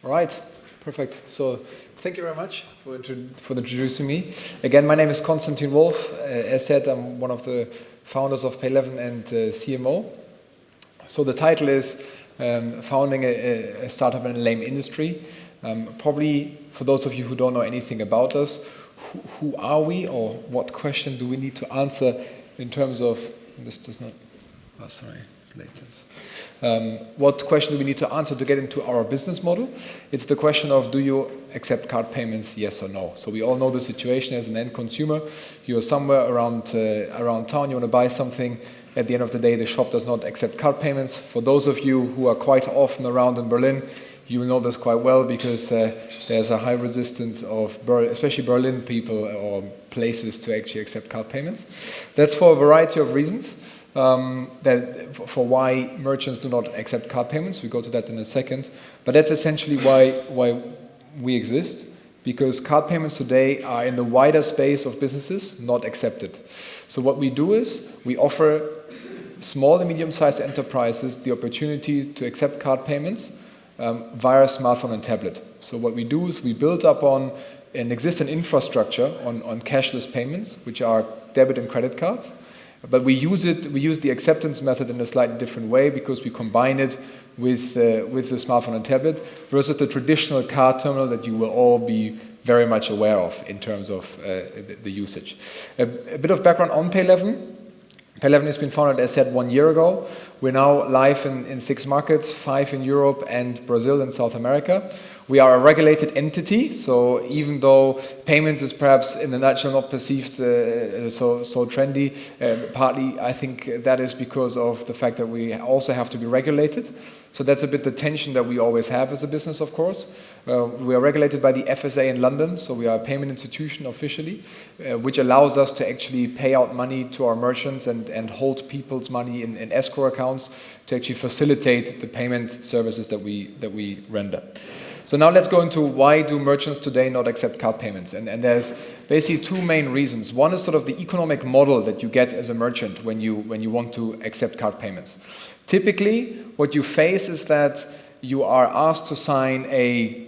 All right, perfect. So thank you very much for introducing me. Again, my name is Konstantin Wolff. As said, I'm one of the founders of payleven and CMO. So the title is founding a startup in a lame industry. Probably for those of you who don't know anything about us, who are we, or what question do we need to answer in terms of, this does not, oh sorry, it's latency. What question do we need to answer to get into our business model? It's the question of, do you accept card payments, yes or no? So we all know the situation as an end consumer. You're somewhere around town, you want to buy something. At the end of the day, the shop does not accept card payments. For those of you who are quite often around in Berlin, you will know this quite well because there's a high resistance of, especially Berlin people or places to actually accept card payments. That's for a variety of reasons. For why merchants do not accept card payments. We go to that in a second. But that's essentially why we exist, because card payments today are in the wider space of businesses not accepted. So what we do is we offer small and medium-sized enterprises the opportunity to accept card payments via smartphone and tablet. So what we do is we build up on an existing infrastructure on cashless payments, which are debit and credit cards. But we use the acceptance method in a slightly different way because we combine it with the smartphone and tablet versus the traditional card terminal that you will all be very much aware of in terms of the usage. A bit of background on payleven. payleven has been founded, as said, 1 year ago. We're now live in 6 markets, 5 in Europe and Brazil and South America. We are a regulated entity, so even though payments is perhaps in the nutshell not perceived so trendy, partly I think that is because of the fact that we also have to be regulated. So that's a bit the tension that we always have as a business, of course. We are regulated by the FSA in London, so we are a payment institution officially, which allows us to actually pay out money to our merchants and hold people's money in escrow accounts to actually facilitate the payment services that we render. So now let's go into why do merchants today not accept card payments. And there's basically 2 main reasons. One is sort of the economic model that you get as a merchant when you want to accept card payments. Typically, what you face is that you are asked to sign a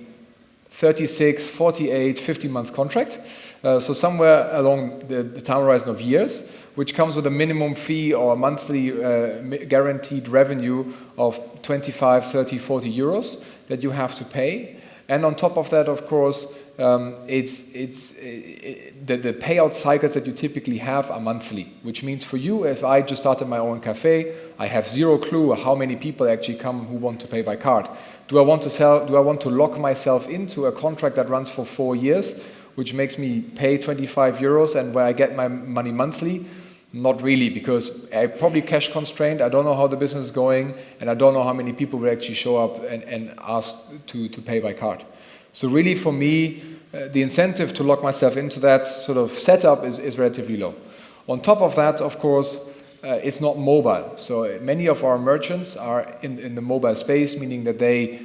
36, 48, 50-month contract. So somewhere along the time horizon of years, which comes with a minimum fee or a monthly guaranteed revenue of 25, 30, 40 euros that you have to pay. And on top of that, of course, the payout cycles that you typically have are monthly, which means for you, if I just started my own cafe, I have 0 clue how many people actually come who want to pay by card. Do I want to lock myself into a contract that runs for 4 years, which makes me pay 25 euros and where I get my money monthly? Not really, because I'm probably cash constrained, I don't know how the business is going, and I don't know how many people will actually show up and ask to pay by card. So really for me, the incentive to lock myself into that sort of setup is relatively low. On top of that, of course, it's not mobile. So many of our merchants are in the mobile space, meaning that they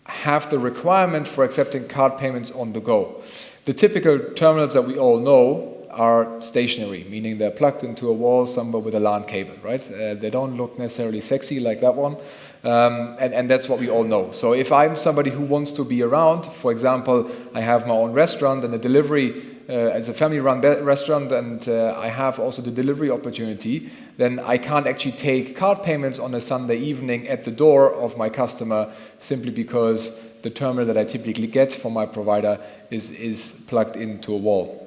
have the requirement for accepting card payments on the go. The typical terminals that we all know are stationary, meaning they're plugged into a wall somewhere with a LAN cable, right? They don't look necessarily sexy like that one, and that's what we all know. So if I'm somebody who wants to be around, for example, I have my own restaurant and a delivery, as a family-run restaurant, and I have also the delivery opportunity, then I can't actually take card payments on a Sunday evening at the door of my customer simply because the terminal that I typically get from my provider is plugged into a wall.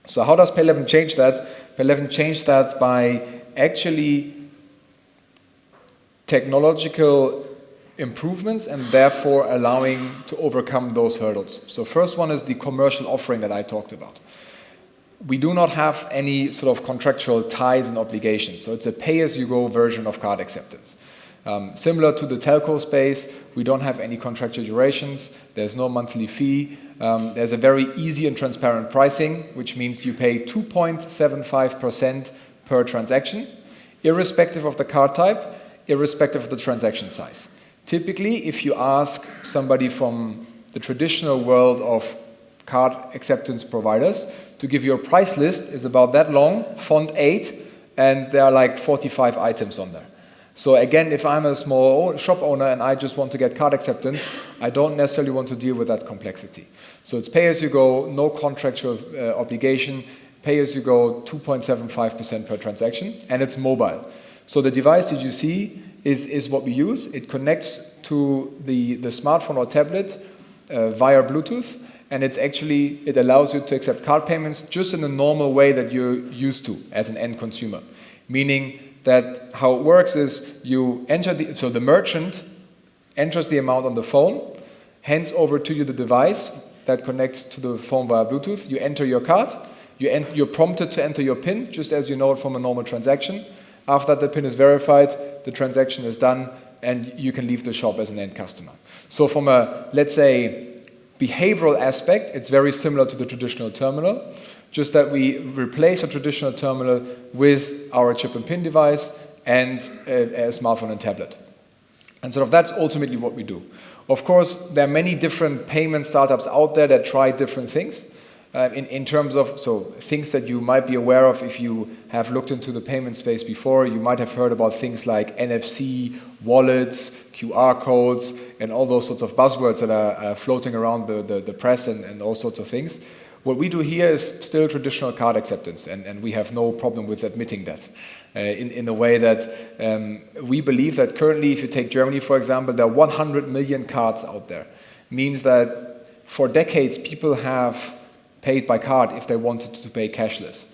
So how does payleven change that? payleven changed that by actually technological improvements and therefore allowing to overcome those hurdles. So first one is the commercial offering that I talked about. We do not have any sort of contractual ties and obligations. So it's a pay-as-you-go version of card acceptance. Similar to the telco space, we don't have any contractual durations. There's no monthly fee. There's a very easy and transparent pricing, which means you pay 2.75% per transaction, irrespective of the card type, irrespective of the transaction size. Typically, if you ask somebody from the traditional world of card acceptance providers to give you a price list, is about that long, font 8, and there are like 45 items on there. So again, if I'm a small shop owner and I just want to get card acceptance, I don't necessarily want to deal with that complexity. So it's pay as you go, no contractual obligation, pay as you go, 2.75% per transaction, and it's mobile. So the device that you see is what we use. It connects to the smartphone or tablet via Bluetooth, and it allows you to accept card payments just in the normal way that you're used to as an end consumer. Meaning that how it works is you enter the merchant enters the amount on the phone, hands over to you the device that connects to the phone via Bluetooth. You enter your card. You're prompted to enter your PIN, just as you know it from a normal transaction. After that, the PIN is verified, the transaction is done, and you can leave the shop as an end customer. So from a, let's say, behavioral aspect, it's very similar to the traditional terminal, just that we replace a traditional terminal with our chip and PIN device and a smartphone and tablet. And sort of that's ultimately what we do. Of course, there are many different payment startups out there that try different things. In terms of things that you might be aware of if you have looked into the payment space before, you might have heard about things like NFC, wallets, QR codes, and all those sorts of buzzwords that are floating around the press and all sorts of things. What we do here is still traditional card acceptance, and we have no problem with admitting that. In the way that we believe that currently, if you take Germany, for example, there are 100 million cards out there. Means that for decades, people have paid by card if they wanted to pay cashless.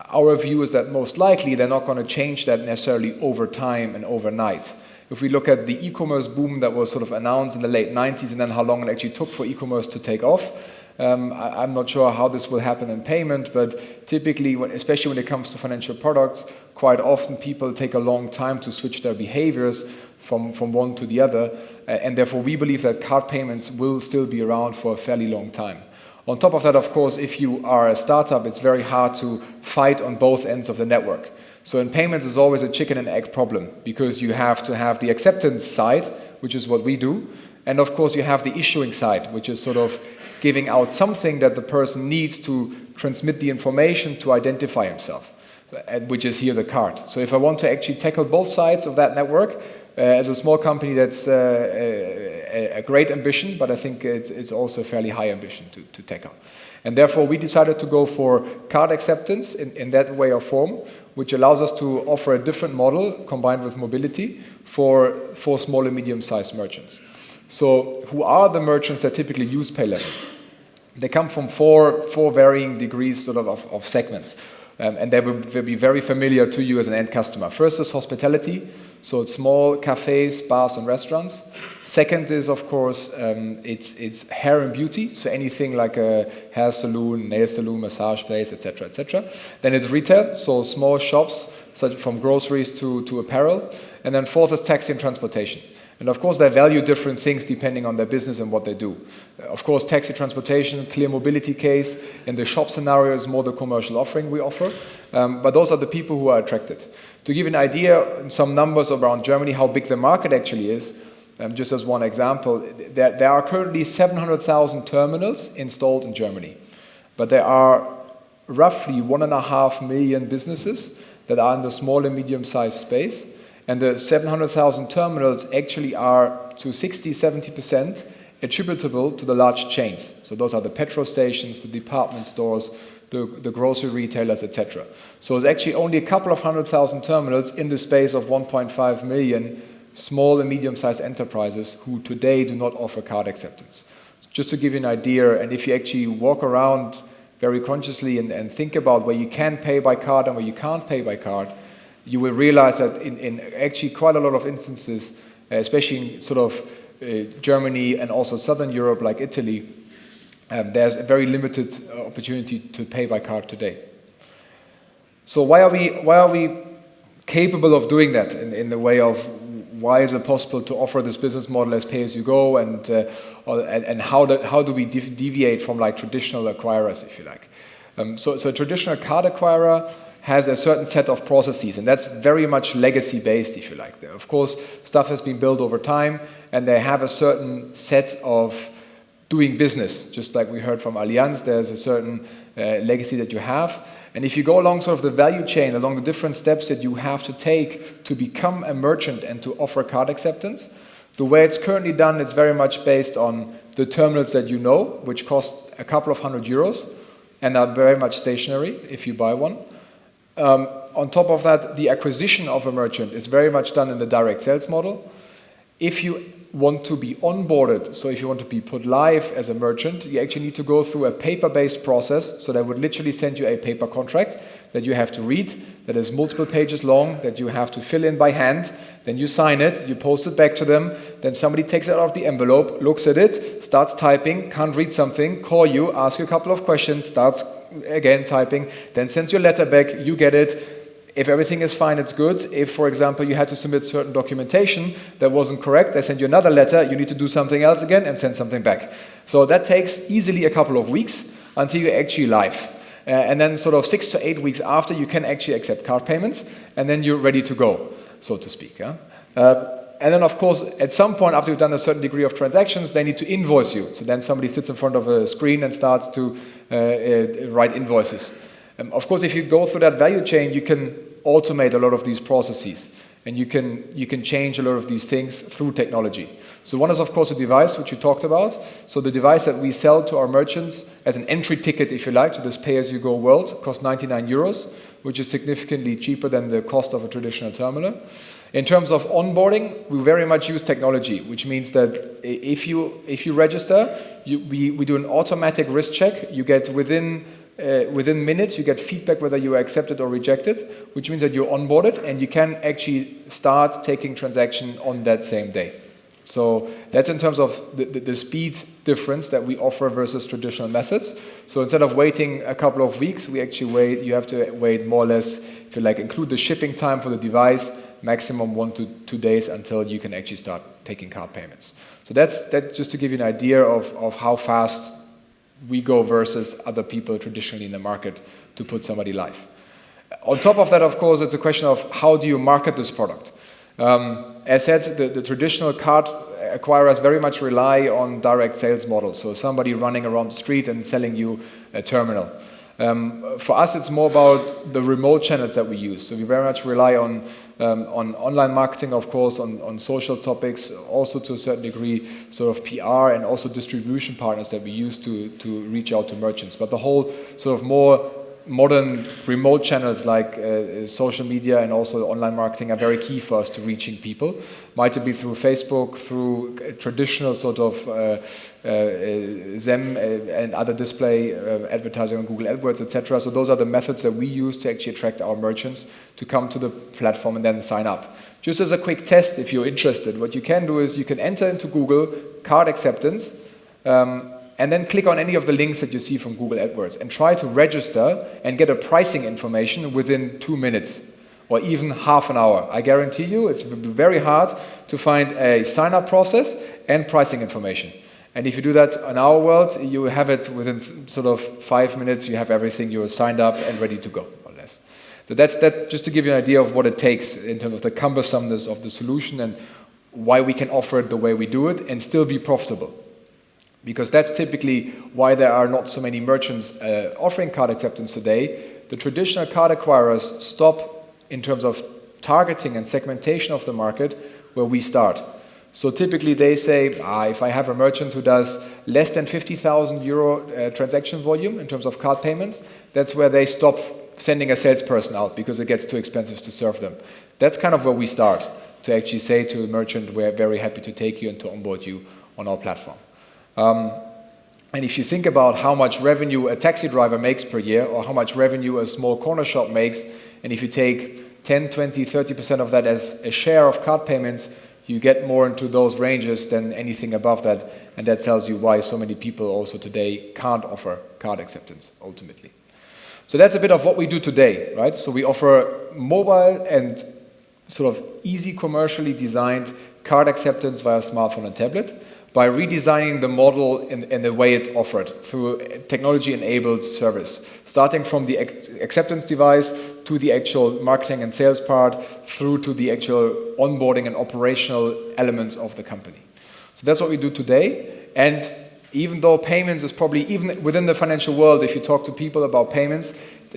Our view is that most likely they're not going to change that necessarily over time and overnight. If we look at the e-commerce boom that was sort of announced in the late 90s and then how long it actually took for e-commerce to take off, I'm not sure how this will happen in payment, but typically, especially when it comes to financial products, quite often people take a long time to switch their behaviors from one to the other, and therefore we believe that card payments will still be around for a fairly long time. On top of that, of course, if you are a startup, it's very hard to fight on both ends of the network. So in payments, it's always a chicken and egg problem, because you have to have the acceptance side, which is what we do, and of course you have the issuing side, which is sort of giving out something that the person needs to transmit the information to identify himself, which is here the card. So if I want to actually tackle both sides of that network, as a small company, that's a great ambition, but I think it's also a fairly high ambition to tackle. And therefore, we decided to go for card acceptance in that way or form, which allows us to offer a different model combined with mobility for small and medium-sized merchants. So who are the merchants that typically use payleven? They come from four varying degrees sort of segments. And they will be very familiar to you as an end customer. First is hospitality, so it's small cafes, bars, and restaurants. Second is, of course, it's hair and beauty, so anything like a hair salon, nail salon, massage place, etc., etc. Then it's retail, so small shops, such from groceries to apparel. And then fourth is taxi and transportation. And of course, they value different things depending on their business and what they do. Of course, taxi transportation, clear mobility case. In the shop scenario is more the commercial offering we offer. But those are the people who are attracted. To give an idea, some numbers around Germany, how big the market actually is, just as one example, there are currently 700,000 terminals installed in Germany. But there are roughly 1.5 million businesses that are in the small and medium-sized space. And the 700,000 terminals actually are to 60–70% attributable to the large chains. So those are the petrol stations, the department stores, the grocery retailers, etc. So it's actually only a couple of 100,000 terminals in the space of 1.5 million small and medium-sized enterprises who today do not offer card acceptance. Just to give you an idea, and if you actually walk around very consciously and think about where you can pay by card and where you can't pay by card, you will realize that in actually quite a lot of instances, especially in sort of Germany and also Southern Europe like Italy, there's a very limited opportunity to pay by card today. So why are we capable of doing that in the way of why is it possible to offer this business model as pay-as-you-go, and how do we deviate from like traditional acquirers, if you like? So a traditional card acquirer has a certain set of processes, and that's very much legacy-based, if you like. Of course, stuff has been built over time, and they have a certain set of doing business. Just like we heard from Allianz, there's a certain legacy that you have, And if you go along sort of the value chain, along the different steps that you have to take to become a merchant and to offer card acceptance, the way it's currently done, it's very much based on the terminals that you know, which cost a couple of €100 and are very much stationary if you buy one. On top of that, the acquisition of a merchant is very much done in the direct sales model. If you want to be onboarded, so if you want to be put live as a merchant, you actually need to go through a paper-based process. So they would literally send you a paper contract that you have to read, that is multiple pages long, that you have to fill in by hand. Then you sign it, you post it back to them, then somebody takes it out of the envelope, looks at it, starts typing, can't read something, call you, ask you a couple of questions, starts again typing, then sends your letter back, you get it. If everything is fine, it's good. If, for example, you had to submit certain documentation that wasn't correct, they send you another letter, you need to do something else again and send something back. So that takes easily a couple of weeks until you're actually live. And then sort of 6 to 8 weeks after, you can actually accept card payments, and then you're ready to go, so to speak. And then, of course, at some point, after you've done a certain degree of transactions, they need to invoice you. So then somebody sits in front of a screen and starts to write invoices. Of course, if you go through that value chain, you can automate a lot of these processes, and you can change a lot of these things through technology. So one is, of course, a device, which you talked about. So the device that we sell to our merchants as an entry ticket, if you like, to this pay-as-you-go world costs €99, which is significantly cheaper than the cost of a traditional terminal. In terms of onboarding, we very much use technology, which means that if you register, we do an automatic risk check. You get within minutes, you get feedback whether you are accepted or rejected, which means that you're onboarded and you can actually start taking transaction on that same day. So that's in terms of the speed difference that we offer versus traditional methods. So instead of waiting a couple of weeks, you have to wait more or less, if you like, include the shipping time for the device, maximum 1 to 2 days until you can actually start taking card payments. So that's just to give you an idea of how fast we go versus other people traditionally in the market to put somebody live. On top of that, of course, it's a question of how do you market this product. As said, the traditional card acquirers very much rely on direct sales models, so somebody running around the street and selling you a terminal. For us, it's more about the remote channels that we use. So we very much rely on online marketing, of course, on social topics, also to a certain degree, sort of PR, and also distribution partners that we use to reach out to merchants. But the whole sort of more modern remote channels like social media and also online marketing are very key for us to reaching people. Might it be through Facebook, through traditional sort of Zem and other display advertising on Google AdWords, etc. So those are the methods that we use to actually attract our merchants to come to the platform and then sign up. Just as a quick test, if you're interested, what you can do is you can enter into Google card acceptance, and then click on any of the links that you see from Google AdWords and try to register and get a pricing information within 2 minutes or even half an hour. I guarantee you it's very hard to find a sign-up process and pricing information. And if you do that in our world, you have it within sort of 5 minutes, you have everything, you're signed up and ready to go, more or less. So that's just to give you an idea of what it takes in terms of the cumbersomeness of the solution and why we can offer it the way we do it and still be profitable. Because that's typically why there are not so many merchants offering card acceptance today. The traditional card acquirers stop in terms of targeting and segmentation of the market where we start. So typically they say, if I have a merchant who does less than €50,000 transaction volume in terms of card payments, that's where they stop sending a salesperson out because it gets too expensive to serve them. That's kind of where we start, to actually say to a merchant, we're very happy to take you and to onboard you on our platform. And if you think about how much revenue a taxi driver makes per year or how much revenue a small corner shop makes, and if you take 10, 20, 30% of that as a share of card payments, you get more into those ranges than anything above that, and that tells you why so many people also today can't offer card acceptance, ultimately. So that's a bit of what we do today, right? So we offer mobile and sort of easy commercially designed card acceptance via smartphone and tablet, by redesigning the model and the way it's offered through technology-enabled service, starting from the acceptance device to the actual marketing and sales part, through to the actual onboarding and operational elements of the company. So that's what we do today. And even though payments is probably, even within the financial world, if you talk to people about payments,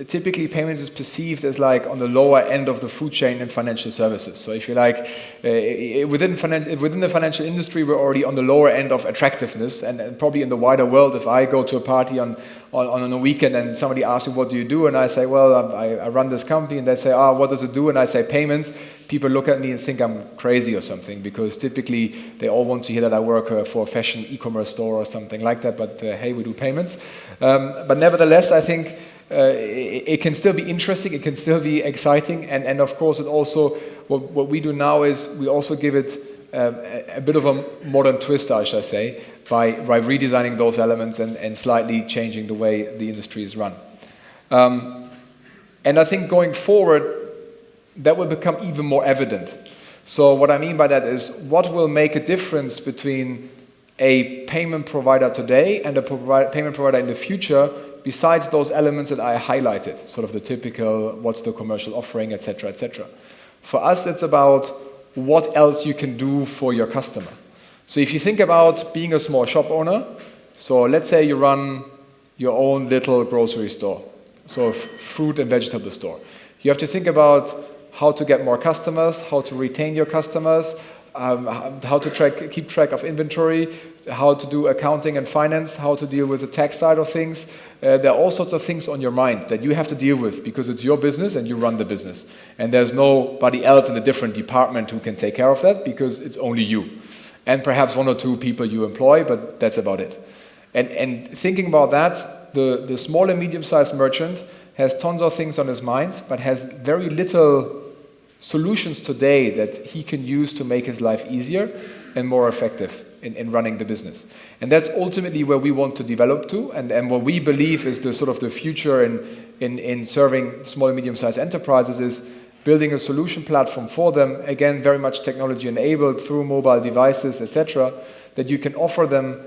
typically payments is perceived as like on the lower end of the food chain in financial services. So if you like, within the financial industry, we're already on the lower end of attractiveness, and probably in the wider world, if I go to a party on a weekend and somebody asks me, what do you do? And I say, well, I run this company, and they say, what does it do? And I say payments. People look at me and think I'm crazy or something, because typically they all want to hear that I work for a fashion e-commerce store or something like that, but hey, we do payments. But nevertheless, I think it can still be interesting, it can still be exciting, and of course it also, what we do now is we also give it a bit of a modern twist, I shall say, by redesigning those elements and slightly changing the way the industry is run. And I think going forward, that will become even more evident. So what I mean by that is, what will make a difference between a payment provider today and a payment provider in the future, besides those elements that I highlighted, sort of the typical, what's the commercial offering, etc., etc. For us, it's about what else you can do for your customer. So if you think about being a small shop owner, so let's say you run your own little grocery store, so a fruit and vegetable store. You have to think about how to get more customers, how to retain your customers, how to keep track of inventory, how to do accounting and finance, how to deal with the tax side of things. There are all sorts of things on your mind that you have to deal with, because it's your business and you run the business. And there's nobody else in a different department who can take care of that, because it's only you. And perhaps one or two people you employ, but that's about it. And thinking about that, the small and medium-sized merchant has tons of things on his mind, but has very little solutions today that he can use to make his life easier and more effective in running the business. And that's ultimately where we want to develop to, and what we believe is the sort of the future in serving small and medium-sized enterprises is building a solution platform for them, again, very much technology enabled through mobile devices, etc., that you can offer them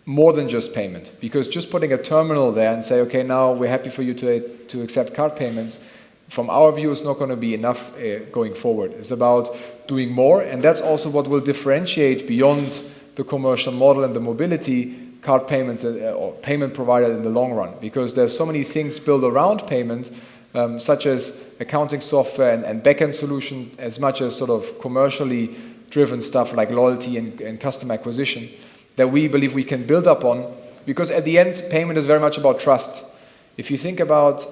more than just payment. Because just putting a terminal there and say, okay, now we're happy for you to accept card payments, from our view, is not going to be enough going forward. It's about doing more, and that's also what will differentiate beyond the commercial model and the mobility card payments or payment provider in the long run, because there's so many things built around payment, such as accounting software and back-end solution, as much as sort of commercially driven stuff like loyalty and customer acquisition, that we believe we can build up on, because at the end, payment is very much about trust. If you think about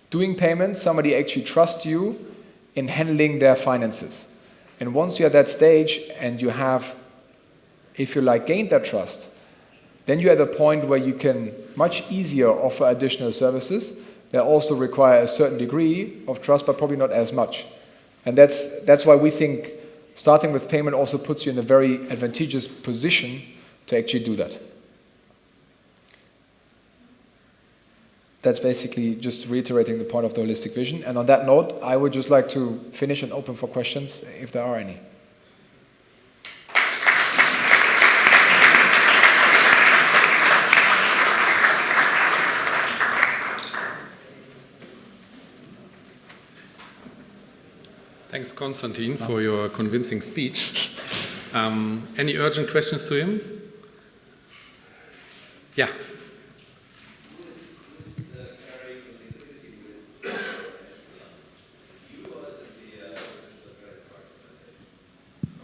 doing payments, somebody actually trusts you in handling their finances. And once you're at that stage and you have, if you like, gained that trust, then you're at a point where you can much easier offer additional services that also require a certain degree of trust, but probably not as much. And that's why we think starting with payment also puts you in a very advantageous position to actually do that. That's basically just reiterating the part of the holistic vision. And on that note, I would just like to finish and open for questions, if there are any. Thanks, Konstantin, for your convincing speech. Any urgent questions to him? Yeah.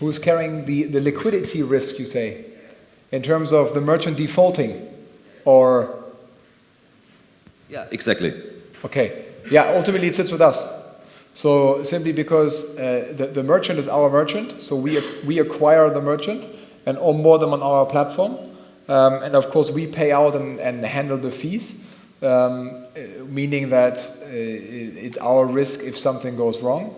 Who's carrying the liquidity risk, you say, in terms of the merchant defaulting, or? Yeah, exactly. Okay. Yeah, ultimately it sits with us. So simply because the merchant is our merchant, so we acquire the merchant and onboard them on our platform. And of course we pay out and handle the fees, meaning that it's our risk if something goes wrong.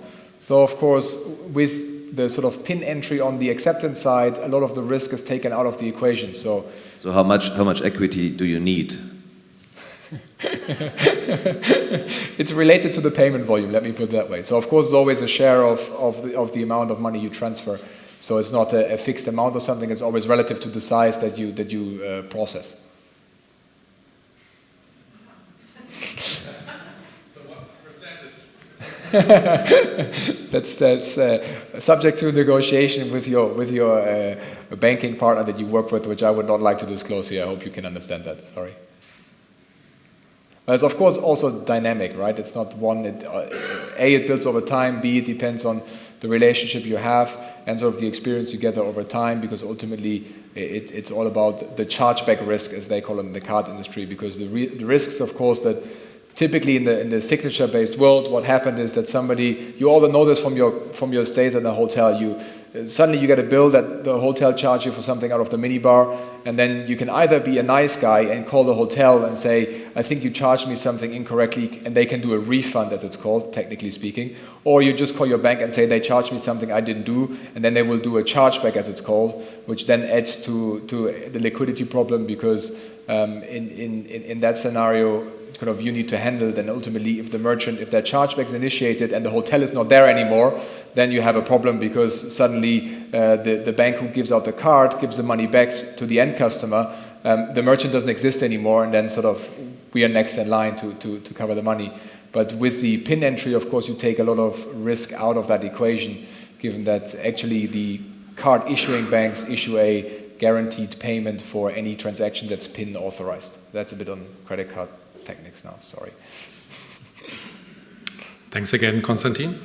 Though of course with the sort of PIN entry on the acceptance side, a lot of the risk is taken out of the equation. So how much equity do you need? It's related to the payment volume, let me put it that way. So of course it's always a share of the amount of money you transfer. So it's not a fixed amount or something, it's always relative to the size that you process. So what's the percentage? That's subject to negotiation with your banking partner that you work with, which I would not like to disclose here. I hope you can understand that. Sorry. But it's of course also dynamic, right? It's not one, it builds over time, B, it depends on the relationship you have and sort of the experience you gather over time, because ultimately it's all about the chargeback risk, as they call it in the card industry, because the risks, of course, that typically in the signature-based world, what happened is that somebody, you all know this from your stays at the hotel, suddenly you get a bill that the hotel charge you for something out of the minibar, and then you can either be a nice guy and call the hotel and say, I think you charged me something incorrectly, and they can do a refund, as it's called, technically speaking, or you just call your bank and say they charged me something I didn't do, and then they will do a chargeback, as it's called, which then adds to the liquidity problem, because in that scenario, kind of you need to handle, then ultimately if that chargeback is initiated and the hotel is not there anymore, then you have a problem, because suddenly the bank who gives out the card gives the money back to the end customer, the merchant doesn't exist anymore, and then sort of we are next in line to cover the money. But with the PIN entry, of course, you take a lot of risk out of that equation, given that actually the card issuing banks issue a guaranteed payment for any transaction that's PIN authorized. That's a bit on credit card techniques now, sorry. Thanks again, Konstantin.